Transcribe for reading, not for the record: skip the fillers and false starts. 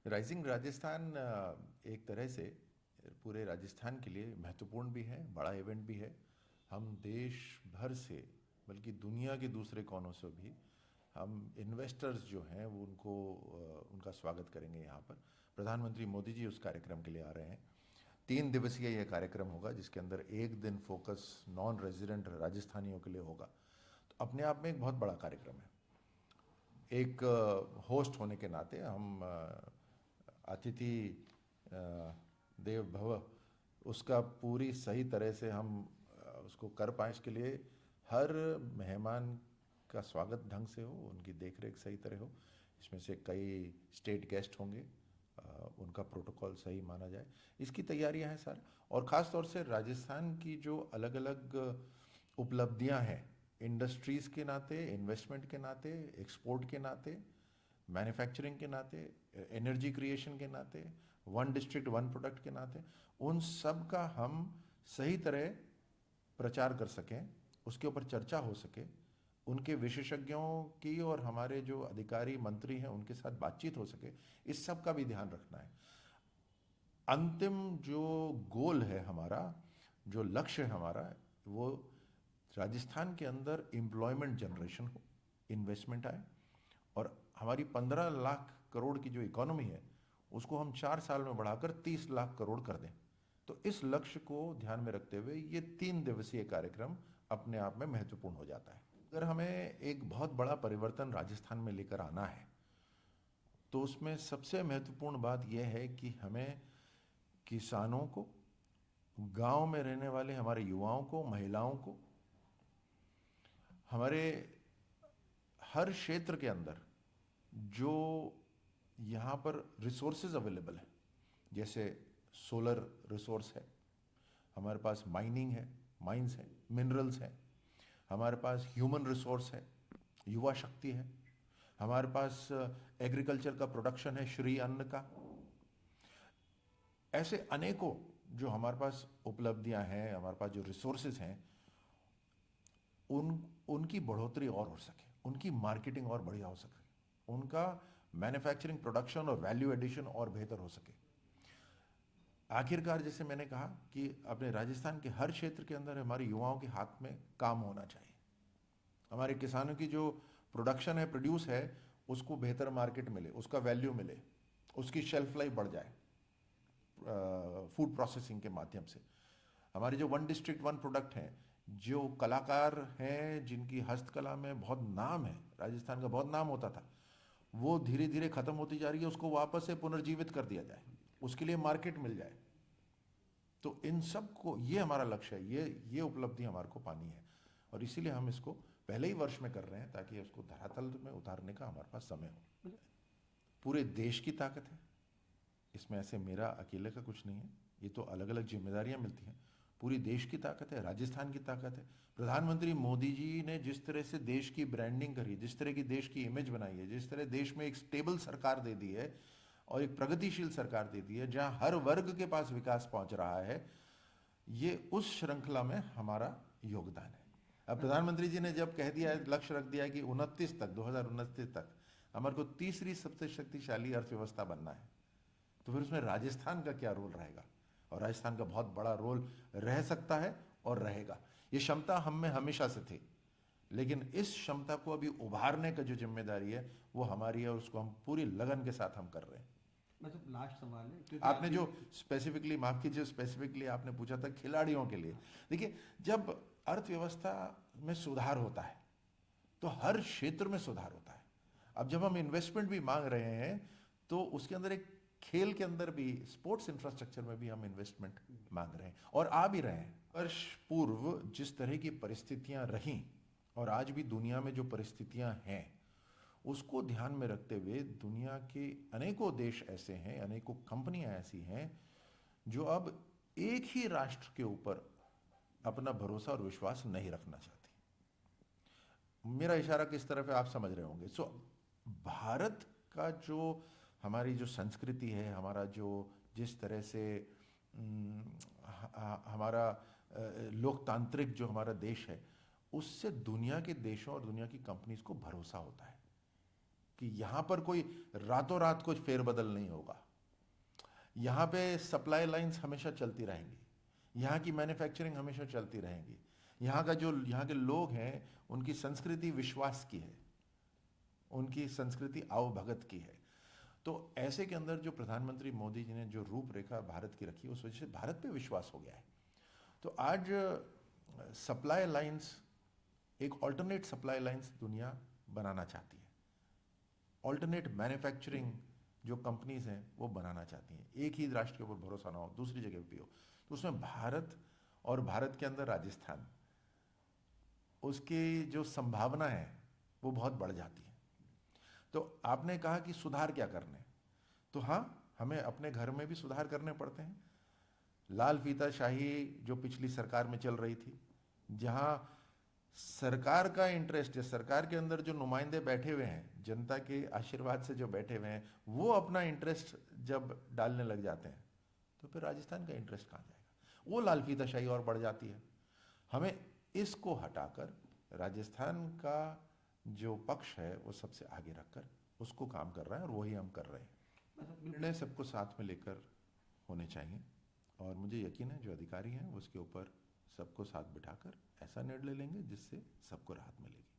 Rising Rajasthan एक तरह से पूरे राजस्थान के लिए महत्वपूर्ण भी है, बड़ा इवेंट भी है। हम देश भर से, बल्कि दुनिया के दूसरे कोनों से भी हम इन्वेस्टर्स जो हैं वो उनका स्वागत करेंगे यहाँ पर। प्रधानमंत्री मोदी जी उस कार्यक्रम के लिए आ रहे हैं। 3 दिवसीय यह कार्यक्रम होगा, जिसके अंदर एक दिन फोकस नॉन रेजिडेंट राजस्थानियों के लिए होगा। तो अपने आप में एक बहुत बड़ा कार्यक्रम है। एक होस्ट होने के नाते हम अतिथि देव भव उसका पूरी सही तरह से हम उसको कर पाएँ, इसके लिए हर मेहमान का स्वागत ढंग से हो, उनकी देखरेख सही तरह हो। इसमें से कई स्टेट गेस्ट होंगे, उनका प्रोटोकॉल सही माना जाए, इसकी तैयारियां हैं सर। और ख़ास तौर से राजस्थान की जो अलग अलग उपलब्धियां हैं, इंडस्ट्रीज़ के नाते, इन्वेस्टमेंट के नाते, एक्सपोर्ट के नाते, मैन्युफैक्चरिंग के नाते, एनर्जी क्रिएशन के नाते, वन डिस्ट्रिक्ट वन प्रोडक्ट के नाते, उन सब का हम सही तरह प्रचार कर सकें, उसके ऊपर चर्चा हो सके, उनके विशेषज्ञों की और हमारे जो अधिकारी मंत्री हैं उनके साथ बातचीत हो सके, इस सब का भी ध्यान रखना है। अंतिम जो गोल है हमारा, जो लक्ष्य है हमारा, वो राजस्थान के अंदर एम्प्लॉयमेंट जनरेशन हो, इन्वेस्टमेंट आए, और हमारी 15 लाख करोड़ की जो इकोनॉमी है उसको हम 4 साल में बढ़ाकर 30 लाख करोड़ कर दें। तो इस लक्ष्य को ध्यान में रखते हुए ये 3 दिवसीय कार्यक्रम अपने आप में महत्वपूर्ण हो जाता है। अगर हमें एक बहुत बड़ा परिवर्तन राजस्थान में लेकर आना है तो उसमें सबसे महत्वपूर्ण बात यह है कि हमें किसानों को, गांव में रहने वाले हमारे युवाओं को, महिलाओं को, हमारे हर क्षेत्र के अंदर जो यहाँ पर रिसोर्सेज अवेलेबल हैं, जैसे सोलर रिसोर्स है, हमारे पास माइनिंग है, माइंस हैं, मिनरल्स हैं, हमारे पास ह्यूमन रिसोर्स है, युवा शक्ति है, हमारे पास एग्रीकल्चर का प्रोडक्शन है, श्री अन्न का। ऐसे अनेकों जो हमारे पास उपलब्धियां हैं, हमारे पास जो रिसोर्सेज हैं, उनकी बढ़ोतरी और हो सके, उनकी मार्केटिंग और बढ़िया हो सके, उनका मैन्युफैक्चरिंग, प्रोडक्शन और वैल्यू एडिशन और बेहतर हो सके। आखिरकार जैसे मैंने कहा कि अपने राजस्थान के हर क्षेत्र के अंदर हमारे युवाओं के हाथ में काम होना चाहिए। हमारे किसानों की जो प्रोडक्शन है, प्रोड्यूस है, उसको बेहतर मार्केट मिले, उसका वैल्यू मिले, उसकी शेल्फ लाइफ बढ़ जाए फूड प्रोसेसिंग के माध्यम से। हमारे जो वन डिस्ट्रिक्ट वन प्रोडक्ट हैं, जो कलाकार हैं जिनकी हस्तकला में बहुत नाम है, राजस्थान का बहुत नाम होता था, वो धीरे धीरे खत्म होती जा रही है, उसको वापस से पुनर्जीवित कर दिया जाए, उसके लिए मार्केट मिल जाए। तो इन सब को, ये हमारा लक्ष्य है, ये उपलब्धि हमारे को पानी है, और इसीलिए हम इसको पहले ही वर्ष में कर रहे हैं ताकि उसको धरातल में उतारने का हमारे पास समय हो। पूरे देश की ताकत है इसमें, ऐसे मेरा अकेले का कुछ नहीं है, ये तो अलग अलग जिम्मेदारियां मिलती हैं। पूरी देश की ताकत है, राजस्थान की ताकत है। प्रधानमंत्री मोदी जी ने जिस तरह से देश की ब्रांडिंग करी, जिस तरह की देश की इमेज बनाई है, जिस तरह देश में एक स्टेबल सरकार दे दी है और एक प्रगतिशील सरकार दे दी है जहां हर वर्ग के पास विकास पहुंच रहा है, ये उस श्रृंखला में हमारा योगदान है। अब प्रधानमंत्री जी ने जब कह दिया है, लक्ष्य रख दिया है कि 2029 तक हमारे को तीसरी सबसे शक्तिशाली अर्थव्यवस्था बनना है, तो फिर उसमें राजस्थान का क्या रोल रहेगा? और राजस्थान का बहुत बड़ा रोल रह सकता है और रहेगा। ये क्षमता हम में हमेशा से थी, लेकिन इस क्षमता को अभी उभारने का जो जिम्मेदारी है वो हमारी है, और उसको हम पूरी लगन के साथ हम कर रहे हैं। मतलब लास्ट सवाल है क्योंकि आपने आपकी। जो स्पेसिफिकली, माफ कीजिए, स्पेसिफिकली आपने पूछा था खिलाड़ियों के लिए, देखिए, जब अर्थव्यवस्था में सुधार होता है तो हर क्षेत्र में सुधार होता है। अब जब हम इन्वेस्टमेंट भी मांग रहे हैं तो उसके अंदर एक, खेल के अंदर भी, स्पोर्ट्स इंफ्रास्ट्रक्चर में भी हम इन्वेस्टमेंट मांग रहे हैं और आ भी रहे हैं। वर्ष पूर्व जिस तरह की परिस्थितियां रहीं और आज भी दुनिया में जो परिस्थितियां हैं, उसको ध्यान में रखते हुए दुनिया के अनेकों देश ऐसे हैं, अनेकों कंपनियां ऐसी हैं जो अब एक ही राष्ट्र के ऊपर अपना भरोसा और विश्वास नहीं रखना चाहती। मेरा इशारा किस तरफ है आप समझ रहे होंगे। भारत का जो, हमारी जो संस्कृति है, हमारा जो, जिस तरह से हमारा लोकतांत्रिक जो हमारा देश है, उससे दुनिया के देशों और दुनिया की कंपनीज को भरोसा होता है। कि यहाँ पर कोई रातों रात कुछ फेरबदल नहीं होगा। यहाँ पे सप्लाई लाइंस हमेशा चलती रहेंगी, यहाँ की मैन्युफैक्चरिंग हमेशा चलती रहेंगी, यहाँ के लोग हैं उनकी संस्कृति विश्वास की है, उनकी संस्कृति आवभगत की है। तो ऐसे के अंदर जो प्रधानमंत्री मोदी जी ने जो रूपरेखा भारत की रखी, उस वजह से भारत पे विश्वास हो गया है। तो आज सप्लाई लाइंस, एक ऑल्टरनेट सप्लाई लाइंस दुनिया बनाना चाहती है, ऑल्टरनेट मैन्युफैक्चरिंग जो कंपनीज हैं वो बनाना चाहती हैं। एक ही राष्ट्र के ऊपर भरोसा ना हो, दूसरी जगह भी हो। तो उसमें भारत, और भारत के अंदर राजस्थान, उसकी जो संभावना है वो बहुत बढ़ जाती है। तो आपने कहा कि सुधार क्या करने, तो हाँ, हमें अपने घर में भी सुधार करने पड़ते हैं। लाल फीताशाही जो पिछली सरकार में चल रही थी, जहां सरकार का इंटरेस्ट है, सरकार के अंदर जो नुमाइंदे बैठे हुए हैं, जनता के आशीर्वाद से जो बैठे हुए हैं, वो अपना इंटरेस्ट जब डालने लग जाते हैं तो फिर राजस्थान का इंटरेस्ट कहाँ जाएगा? वो लाल फीताशाही और बढ़ जाती है। हमें इसको हटाकर राजस्थान का जो पक्ष है वो सबसे आगे रखकर उसको काम कर रहा है, और वही हम कर रहे हैं। निर्णय सबको साथ में लेकर होने चाहिए, और मुझे यकीन है जो अधिकारी हैं उसके ऊपर सबको साथ बिठाकर ऐसा निर्णय लेंगे जिससे सबको राहत मिलेगी।